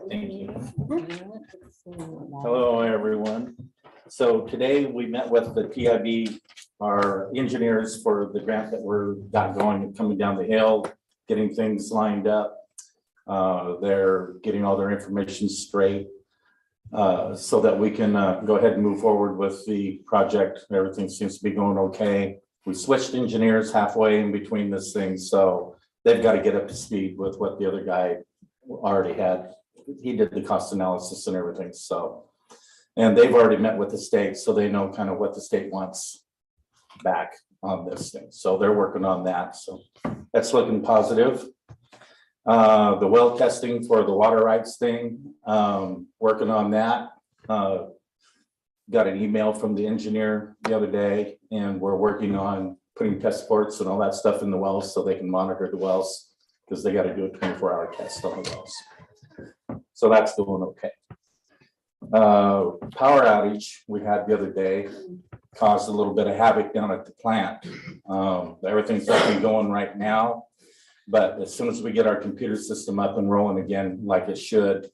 Thank you. Hello, everyone. So today we met with the TIB, our engineers for the grant that we're got going and coming down the hill, getting things lined up. They're getting all their information straight so that we can go ahead and move forward with the project. Everything seems to be going okay. We switched engineers halfway in between this thing, so they've got to get up to speed with what the other guy already had. He did the cost analysis and everything, so. And they've already met with the state, so they know kind of what the state wants back on this thing. So they're working on that, so that's looking positive. The well testing for the water rights thing, working on that. Got an email from the engineer the other day, and we're working on putting test ports and all that stuff in the wells so they can monitor the wells, because they got to do a 24-hour test on the wells. So that's doing okay. Power outage we had the other day caused a little bit of havoc down at the plant. Everything's up and going right now, but as soon as we get our computer system up and rolling again like it should,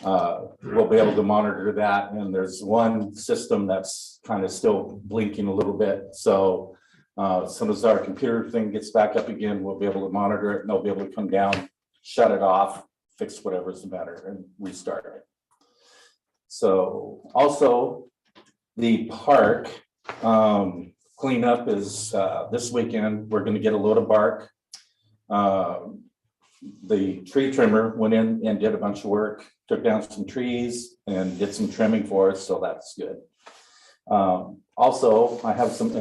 we'll be able to monitor that. And there's one system that's kind of still blinking a little bit. So as soon as our computer thing gets back up again, we'll be able to monitor it, and they'll be able to come down, shut it off, fix whatever's the matter, and restart it. So also the park cleanup is this weekend. We're going to get a load of bark. The tree trimmer went in and did a bunch of work, took down some trees and did some trimming for us, so that's good. Also, I have some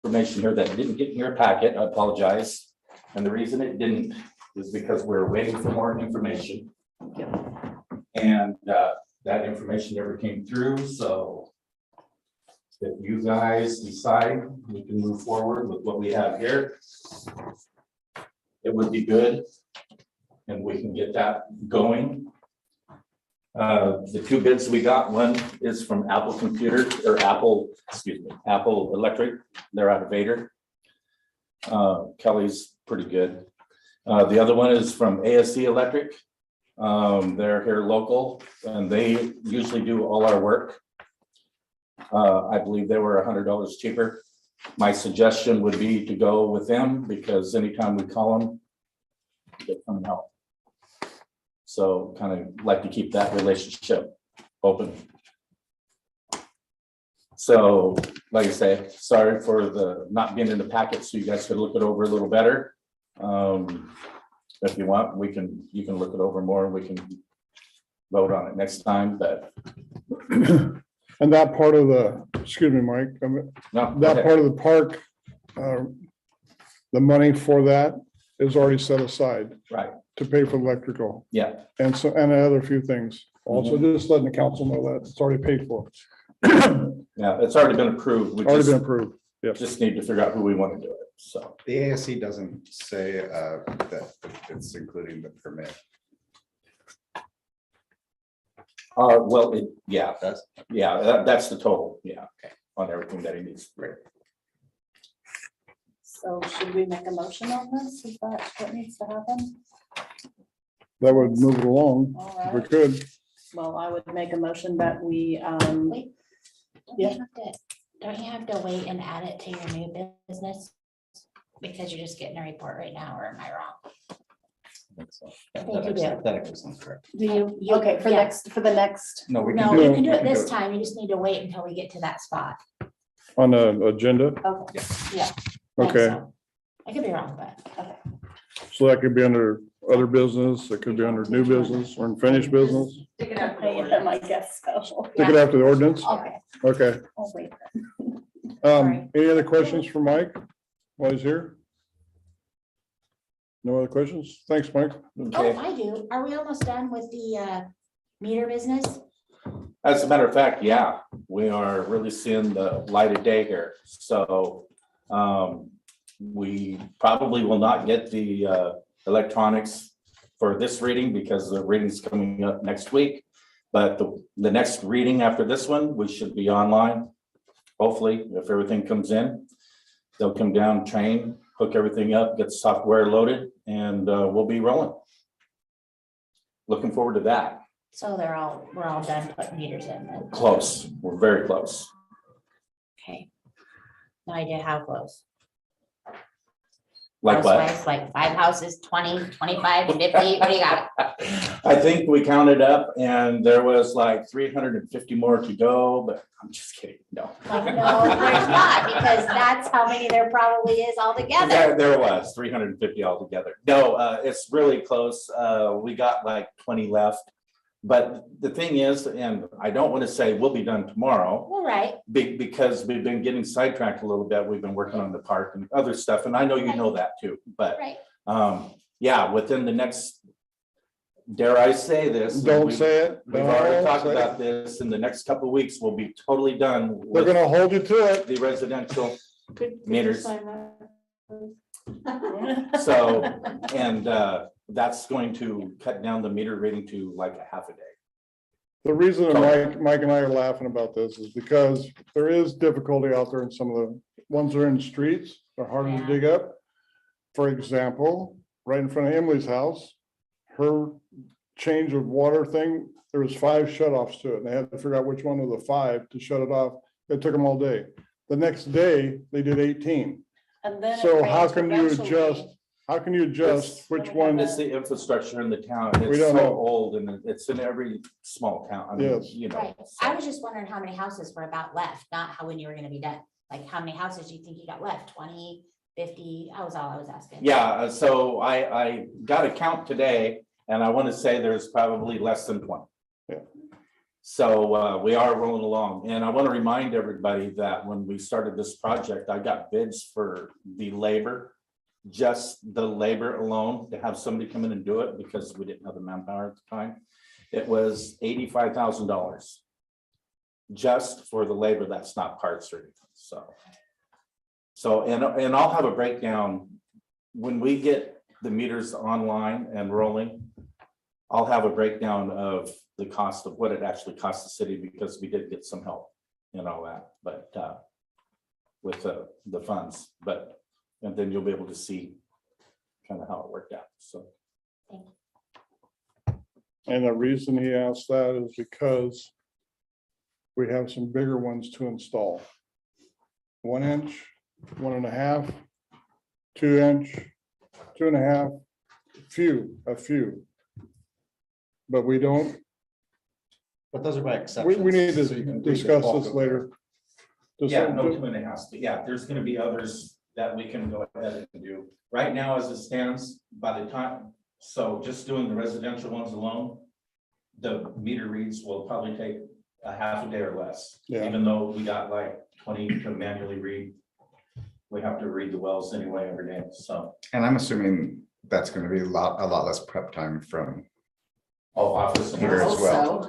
information here that didn't get in your packet. I apologize. And the reason it didn't is because we're waiting for more information. And that information never came through. So if you guys decide we can move forward with what we have here, it would be good. And we can get that going. The two bids we got, one is from Apple Computer or Apple Electric. They're out of Vader. Kelly's pretty good. The other one is from ASC Electric. They're here local and they usually do all our work. I believe they were $100 cheaper. My suggestion would be to go with them because anytime we call them, they come and help. So kind of like to keep that relationship open. So like I say, sorry for the not being in the packet, so you guys could look it over a little better. If you want, you can look it over more and we can vote on it next time, but. And that part of the, excuse me, Mike, that part of the park, the money for that is already set aside. Right. To pay for electrical. Yeah. And so, and other few things. Also, just letting the council know that it's already paid for. Yeah, it's already been approved. We Already been approved. Yep. just need to figure out who we want to do it, so. The ASC doesn't say that it's including the permit. Well, that's the total, yeah, Okay. on everything that he needs. Right. So should we make a motion on this? Is that what needs to happen? That would move it along All if we right. could. Well, I would make a motion that we, Wait, Yeah. don't you have to wait and add it to your new business? Because you're just getting a report right now, or am I wrong? I think you do. That sounds correct. do you, You- okay, for yeah. the next, No, we No, can do you it. can do we it this it. time. You just need to wait until we get to that spot. On the agenda, okay, I think okay, so. I could be wrong, but so that could be under other business, it could be under new business or unfinished business. I am, I guess so. Take it after the ordinance, Okay, okay. I'll wait. Sorry. Any other questions for Mike while he's here? No other questions? Thanks, Mike. oh, Okay, I do. Are we almost done with the meter business? as a matter of fact, yeah, we are really seeing the light of day here, so. We probably will not get the electronics for this reading because the reading's coming up next week. But the next reading after this one, we should be online. Hopefully, if everything comes in, they'll come down, train, hook everything up, get the software loaded, and we'll be rolling. Looking forward to that. So we're all done putting meters in then. Close, we're very close. Okay. No idea how close. Like what? House-wise, like 5 houses, 20, 25, 50, what do you got? I think we counted up and there was like 350 more to go, but I'm just kidding, no. Like, no, there's not, because that's how many there probably is altogether. There was 350 altogether. No, it's really close. We got like 20 left. But the thing is, and I don't want to say we'll be done tomorrow, All right, because we've been getting sidetracked a little bit. We've been working on the park and other stuff, and I know you know that too. But right. yeah, within the next, dare I say this? Don't say it. We've already Don't talked say it. about this. In the next couple of weeks, we'll be totally done They're with gonna hold you to it. the residential Could you meters. sign that? So, and that's going to cut down the meter reading to like a half a day. The reason that Mike and I are laughing about this is because there is difficulty out there in some of the ones that are in streets, they're harder to Yeah. dig up. For example, right in front of Emily's house, her change of water thing, there was 5 shutoffs to it, and they had to figure out which one of the 5 to shut it off. It took them all day. The next day, they did 18. And then. it So how rains can you eventually. adjust, how can you adjust which one? It's the infrastructure in the town. We It's don't so know. old and it's in every small town. I mean, Yes. you know. Right. so. I was just wondering how many houses were about left, not how when you were gonna be done. Like, how many houses do you think you got left? 20, 50? That was all I was asking. Yeah, so I got a count today and I want to say there's probably less than 20. Yeah. So we are rolling along, and I want to remind everybody that when we started this project, I got bids for the labor, just the labor alone, to have somebody come in and do it because we didn't have the manpower at the time. It was $85,000 just for the labor. That's not parts or anything. So and I'll have a breakdown when we get the meters online and rolling. I'll have a breakdown of the cost of what it actually costs the city, because we did get some help and all that, but with the funds, but, and then you'll be able to see kind of how it worked out, so. And the reason he asked that is because we have some bigger ones to install. 1 inch, 1.5, 2 inch, 2.5, a few. But we don't, But those are by exception. we need to discuss this later. Yeah, no 2.5, but yeah, there's gonna be others that we can go ahead and do. Right now, as it stands, by the time, so just doing the residential ones alone, the meter reads will probably take a half a day or less. Yeah. Even though we got like 20 to manually read. We have to read the wells anyway every day, so. And I'm assuming that's gonna be a lot less prep time from Oh, office. and Here as well.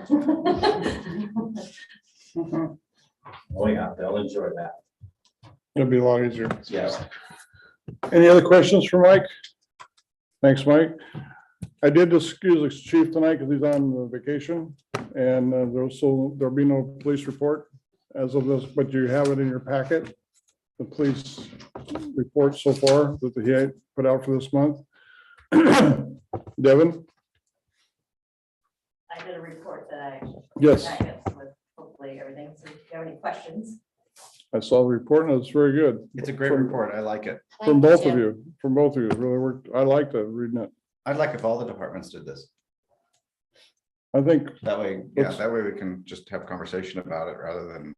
Oh, yeah, they'll enjoy that. It'll be a lot easier. Yes. Any other questions for Mike? Thanks, Mike. I did excuse the chief tonight because he's on vacation, and there'll be no police report as of this, but you have it in your packet. The police report so far that he had put out for this month. Devin? I did a report that I. Yes, With hopefully everything, so if you have any questions. I saw the report and it's very good. It's a great report. I like it. From Thank both of you, it really worked. I liked it, reading it. I'd like if all the departments did this. I think, That way, Yeah, that way we can just have conversation about it rather than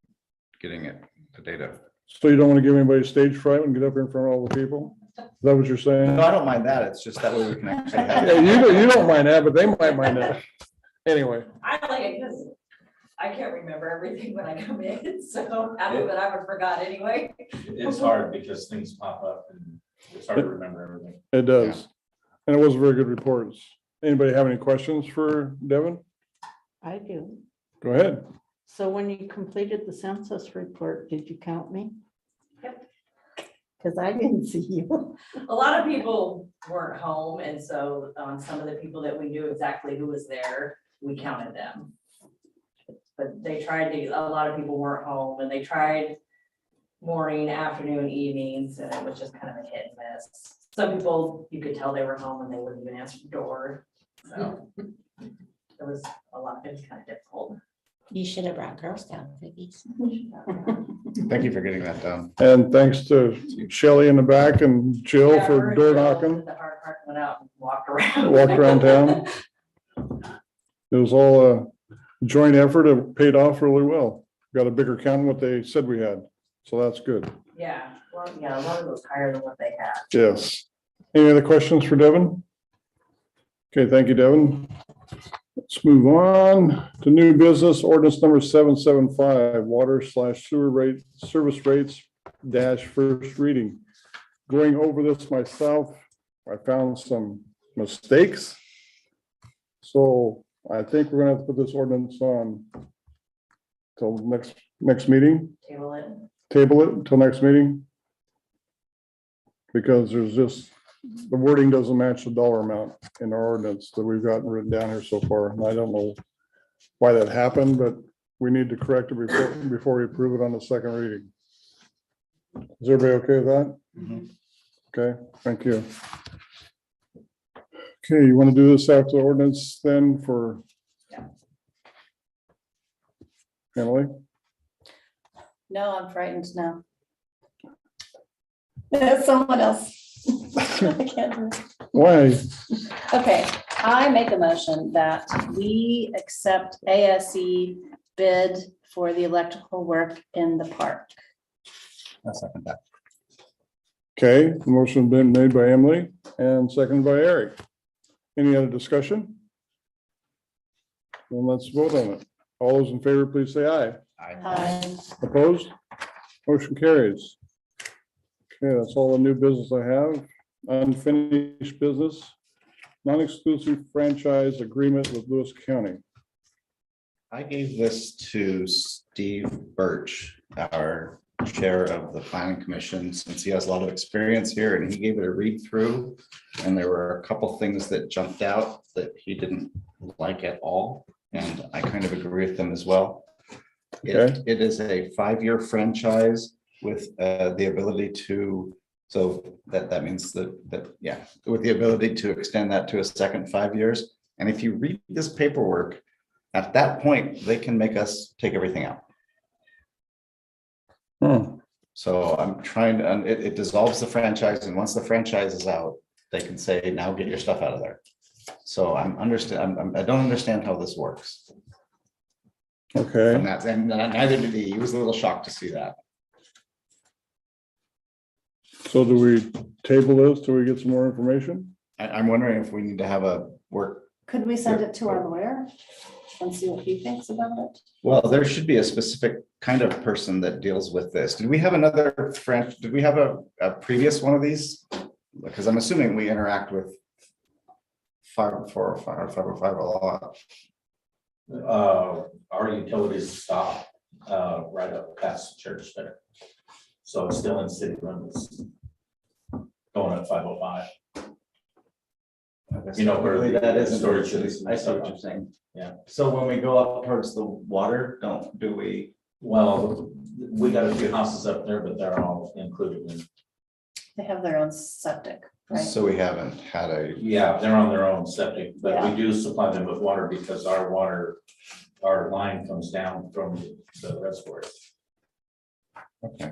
getting it, the data. so you don't want to give anybody stage fright and get up here in front of all the people? Is that what you're saying? No, I don't mind that. It's just that way we can actually have. Yeah, you don't mind that, but they might mind that. Anyway, I like it because I can't remember everything when I come in, so half of it I would forgot anyway. It's hard because things pop up and it's hard to remember everything. it does. And it was a very good report. Anybody have any questions for Devin? I do. Go ahead. So when you completed the census report, did you count me? Yep. Because I didn't see you. A lot of people weren't home, and so some of the people that we knew exactly who was there, we counted them. But they tried to, a lot of people weren't home, and they tried morning, afternoon, evenings, and it was just kind of a hit and miss. Some people, you could tell they were home and they wouldn't even answer the door, so. It was a lot, it was kind of difficult. You should have brought Girl Scout cookies. Thank you for getting that done. And thanks to Shelley in the back and Jill Yeah, for we're door still- knocking, The hard part went out and walked around. walked around town. It was all a joint effort. It paid off really well. Got a bigger count than what they said we had. So that's good. Yeah, well, yeah, one of those higher than what they had. Yes. Any other questions for Devin? Okay, thank you, Devin. Let's move on to new business ordinance number 775, water/sewer rate, service rates dash first reading. Going over this myself, I found some mistakes. So I think we're gonna have to put this ordinance on till next meeting, Table it. table it until next meeting. Because there's just, the wording doesn't match the dollar amount in our ordinance that we've gotten written down here so far, and I don't know why that happened, but we need to correct it before we approve it on the second reading. Is everybody okay with that? Mhm. Okay, thank you. Okay, you want to do this after the ordinance then for Yeah. Emily? No, I'm frightened now. Someone else. I can't do it. Why? Okay, I make a motion that we accept ASE bid for the electrical work in the park. I'll second that. Okay, the motion been made by Emily and seconded by Eric. Any other discussion? Then let's vote on it. All those in favor, please say aye. Aye. Opposed? Motion carries. Okay, that's all the new business I have. Unfinished business, non-exclusive franchise agreement with Lewis County. I gave this to Steve Birch, our chair of the planning commission, since he has a lot of experience here, and he gave it a read through. And there were a couple things that jumped out that he didn't like at all, and I kind of agree with them as well. Okay. It is a 5-year franchise with the ability to, so that means that, yeah, with the ability to extend that to a second 5 years. And if you read this paperwork, at that point, they can make us take everything out. So I'm trying to, it dissolves the franchise, and once the franchise is out, they can say, now get your stuff out of there. So I don't understand how this works. Okay, And that's, and neither did he. He was a little shocked to see that. so do we table this till we get some more information? I'm wondering if we need to have a work. Could we send it to our lawyer and see what he thinks about it? Well, there should be a specific kind of person that deals with this. Did we have another French, did we have a previous one of these? Because I'm assuming we interact with 504 or 505 a lot. Our utilities stop, right up past the church there. So it's still in city limits. Going at 505. You know, where the that isn't storage storage. is. I see what you're saying. Yeah. So when we go up towards the water, do we? Well, we got a few houses up there, but they're all included in, They have their own septic, right? So we haven't had a, yeah, they're on their own septic, but we Yeah. do supply them with water because our water, our line comes down from the reservoir. okay.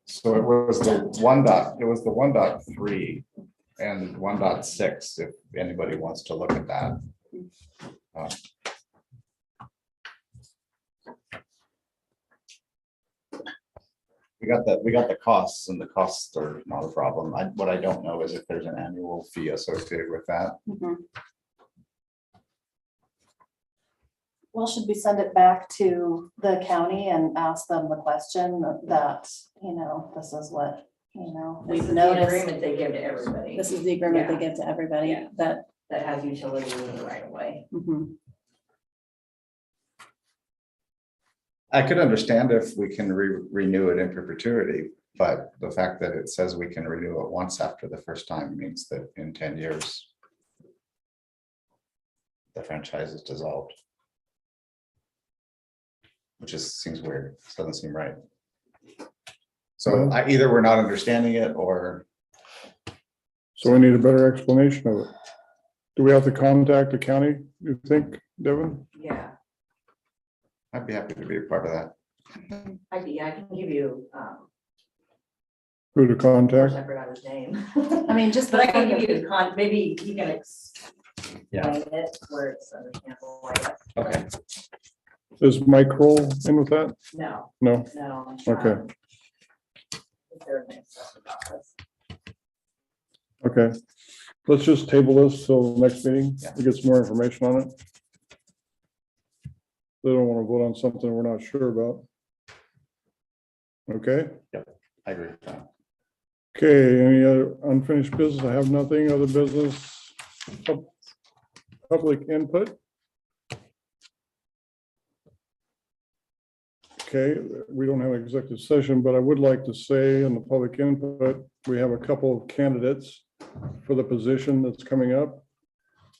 So it was the 1.3 and 1.6, if anybody wants to look at that. We got the costs, and the costs are not a problem. What I don't know is if there's an annual fee associated with that. Mhm. Well, should we send it back to the county and ask them the question that, this is what, This we've is the noticed. agreement they give to everybody This is the agreement they Yeah. give to everybody Yeah. that. that has utility in the right of way. Mhm. I could understand if we can renew it in perpetuity, but the fact that it says we can renew it once after the first time means that in 10 years, the franchise is dissolved. Which seems weird. Doesn't seem right. So either we're not understanding it, or So we need a better explanation of it. Do we have to contact the county, you think, Devin? Yeah, I'd be happy to be a part of that. I can give you, Who to of course, contact? I forgot his name. I mean, just. But I can give you the maybe he can Yeah. explain it where it's understandable, I guess. Okay. Is Mike Kroll in with that? No, No? no. Okay. Their name stuff about this. Okay. Let's just table this till next meeting Yeah. to get some more information on it. They don't want to vote on something we're not sure about. Okay? I agree with that. Okay, any other unfinished business? I have nothing, other business. Public input. Okay, we don't have executive session, but I would like to say in the public input, we have a couple of candidates for the position that's coming up.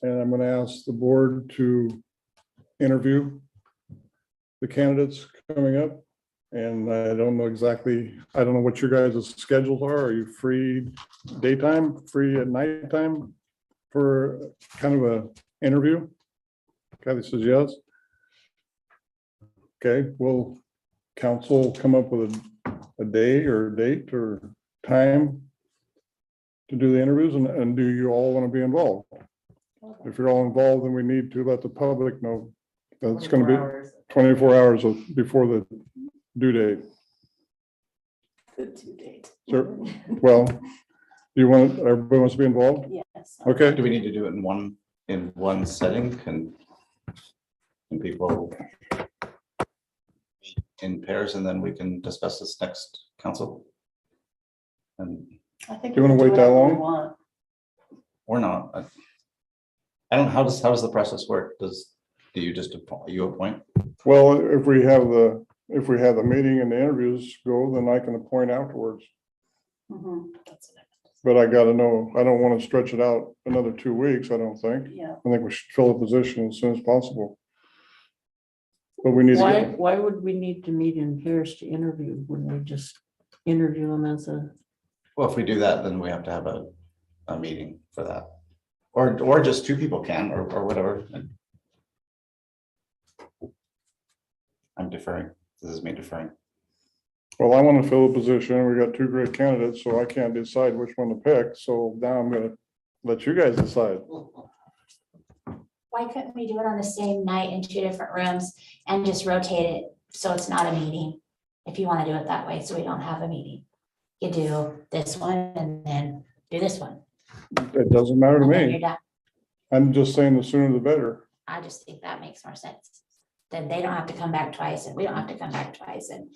And I'm going to ask the board to interview the candidates coming up. And I don't know exactly, I don't know what your guys' schedules are. Are you free daytime, free at nighttime for kind of a interview? Kathy says yes. Okay, will council come up with a day or date or time to do the interviews, and do you all want to be involved? If you're all involved, then we need to let the public know that it's going to 24 be hours. 24 hours before the due date. The due date. Sure. Well, do you want, everybody wants to be involved? Yes. Okay, Do we need to do it in one setting? Can people meet in pairs and then we can discuss this next council? And I think Do you wanna we can wait do that whatever we long? want. or not? I don't, how does the process work? Do you just appoint? well, if we have the meeting and the interviews go, then I can appoint afterwards. Mhm. But I gotta know, I don't want to stretch it out another 2 weeks, I don't think. Yeah. I think we should fill a position as soon as possible. But we need to get, Why would we need to meet in pairs to interview? Wouldn't we just interview them as a? Well, if we do that, then we have to have a meeting for that. Or just two people can, or whatever. I'm deferring. This is me deferring. well, I want to fill a position. We got 2 great candidates, so I can't decide which one to pick. So now I'm gonna let you guys decide. Why couldn't we do it on the same night in 2 different rooms and just rotate it so it's not a meeting? If you want to do it that way, so we don't have a meeting. You do this one and then do this one. It doesn't matter to and then me. you're done. I'm just saying the sooner the better. I just think that makes more sense. Then they don't have to come back twice and we don't have to come back twice and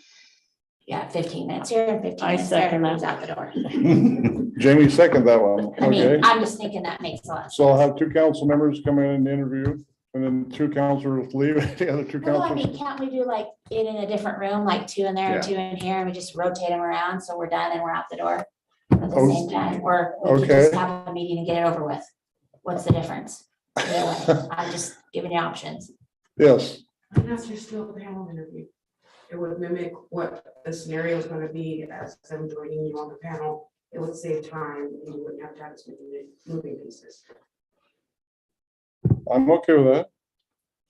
yeah, 15 minutes here and 15 I minutes there, second and that. everybody's out the door. Jamie, second that one, I okay? mean, I'm just thinking that makes a lot of So I'll sense. have 2 council members come in and interview, and then 2 councilors leave, the other 2 Well, I mean, councilors. can't we do like it in a different room, like 2 in there and 2 in here, and we just rotate them around, so we're done and we're out the door at the Oh, same time, or we could just okay. have a meeting and get it over with. What's the difference? Either way, I'm just giving you options. Yes, And that's just still a panel interview. It would mimic what the scenario is gonna be as them joining you on the panel. It would save time and you wouldn't have to have as many moving pieces. I'm okay with that.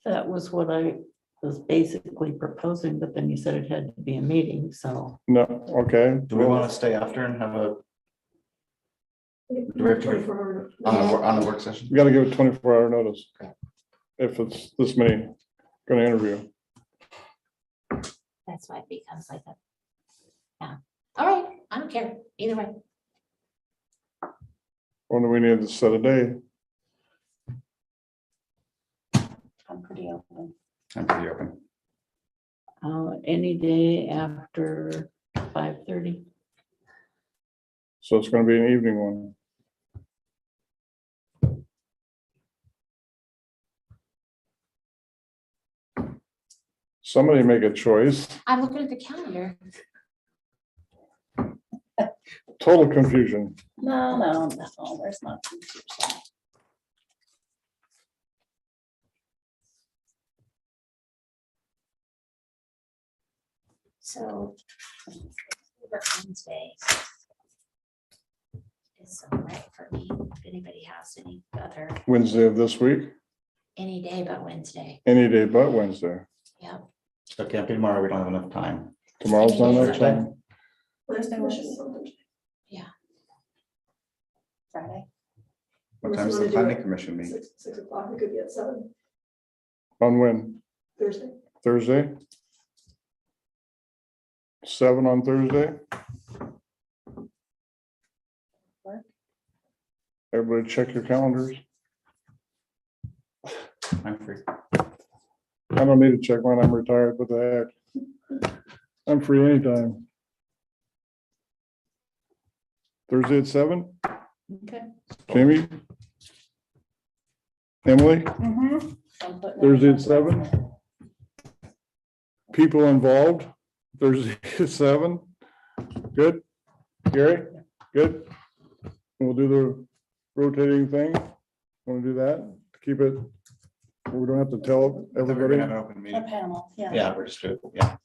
That was what I was basically proposing, but then you said it had to be a meeting, so. No, okay. Do we want to stay after and have a, do we have to, on the work session? You gotta give it 24-hour notice. If it's this many gonna interview. That's why it becomes like that. Yeah, all right, I don't care, either way. When do we need to set a day? I'm pretty open. I'm pretty open. Any day after 5:30. So it's gonna be an evening one. Somebody make a choice. I'm looking at the calendar. Total confusion. No, there's not. So. Wednesday. It's all right for me. If anybody has any other, Wednesday of this week, any day but Wednesday. any day but Wednesday. Yep. So it can't be tomorrow, we don't have enough time. Tomorrow's not enough Thursday. time. Thursday was Friday. What time's the planning commission meeting? 6 o'clock, it could be at 7 On when? Thursday. Thursday? 7 on Thursday? Work. Everybody check your calendars. I'm free. I don't need to check mine. I'm retired. What the heck? I'm free anytime. Thursday at 7? Okay. Jamie? Emily? Mhm. I'm putting it Thursday on at 7? People involved? Thursday at 7? Good? Gary? Good? We'll do the rotating thing. Want to do that? Keep it, we don't have to tell We're gonna everybody. have an open A meeting. panel, yeah. Yeah, we're just,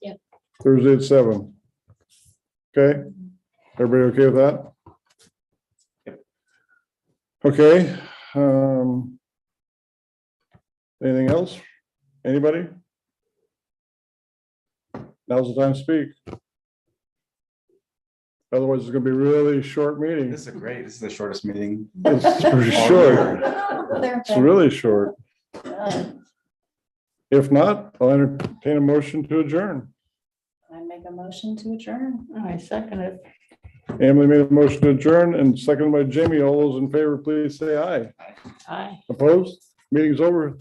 yeah. Thursday at 7. Okay? Everybody okay with that? Okay. Anything else? Anybody? Now's the time to speak. Otherwise, it's gonna be a really short meeting. This is great. This is the shortest meeting. It's pretty all short. year. It's really short. I If not, I'll entertain a motion to adjourn. make a motion to adjourn. I second it. Emily made a motion to adjourn and seconded by Jamie. All those in favor, please say aye. Aye. Opposed? Meeting's over.